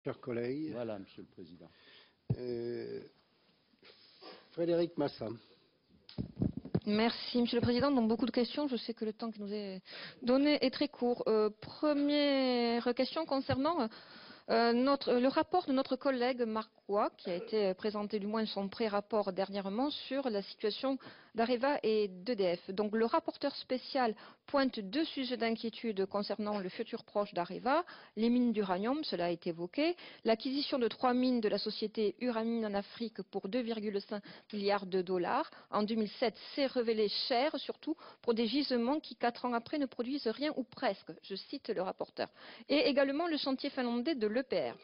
Chers collègues, Voilà, Monsieur le Président. Frédéric Massa. Merci, Monsieur le Président. Donc, beaucoup de questions. Je sais que le temps qui nous est donné est très court. Première question concernant le rapport de notre collègue Marc Roy, qui a été présenté, du moins son pré-rapport dernièrement, sur la situation d'Areva et d'EDF. Donc, le rapporteur spécial pointe deux sujets d'inquiétude concernant le futur proche d'Areva, les mines d'uranium, cela a été évoqué, l'acquisition de 3 mines de la société Uramine en Afrique pour 2,5 milliards de dollars. En 2007, s'est révélé cher, surtout pour des gisements qui, 4 ans après, ne produisent rien ou presque. Je cite le rapporteur. Et également le chantier finlandais de l'EPR.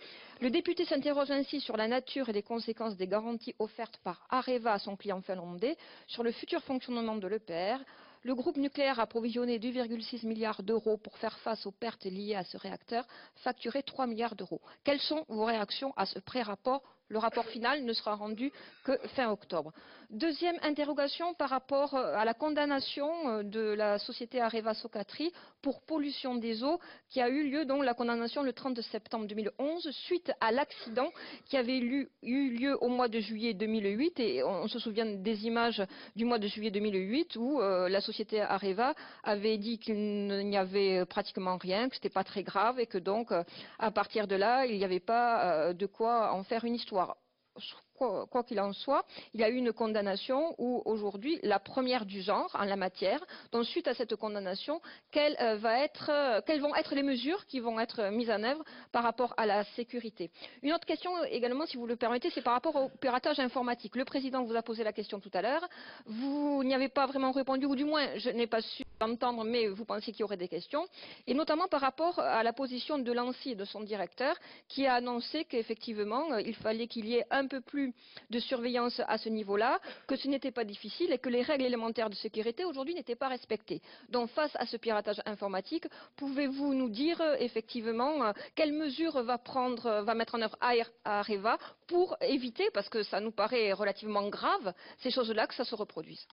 Le député s'interroge ainsi sur la nature et les conséquences des garanties offertes par Areva à son client finlandais sur le futur fonctionnement de l'EPR. Le groupe nucléaire a provisionné 2,6 milliards d'euros pour faire face aux pertes liées à ce réacteur, facturé 3 milliards d'euros. Quelles sont vos réactions à ce pré-rapport? Le rapport final ne sera rendu que fin octobre. Deuxième interrogation par rapport à la condamnation de la société Areva Socatri pour pollution des eaux qui a eu lieu, donc la condamnation le 30 septembre 2011 suite à l'accident qui avait eu lieu au mois de juillet 2008 et on se souvient des images du mois de juillet 2008 où la société Areva avait dit qu'il n'y avait pratiquement rien, que c'était pas très grave et que donc à partir de là il n'y avait pas de quoi en faire une histoire. Quoi qu'il en soit, il y a eu une condamnation où aujourd'hui, la première du genre en la matière, donc suite à cette condamnation, quelles vont être les mesures qui vont être mises en œuvre par rapport à la sécurité. Une autre question également, si vous le permettez, c'est par rapport au piratage informatique. Le président vous a posé la question tout à l'heure, vous n'y avez pas vraiment répondu, ou du moins je n'ai pas su entendre, mais vous pensez qu'il y aurait des questions, et notamment par rapport à la position de l'ANSSI et de son directeur, qui a annoncé qu'effectivement, il fallait qu'il y ait un peu plus de surveillance à ce niveau-là, que ce n'était pas difficile et que les règles élémentaires de sécurité aujourd'hui n'étaient pas respectées. Donc face à ce piratage informatique, pouvez-vous nous dire effectivement quelles mesures va mettre en œuvre Areva pour éviter, parce que ça nous paraît relativement grave, ces choses-là que ça se reproduise?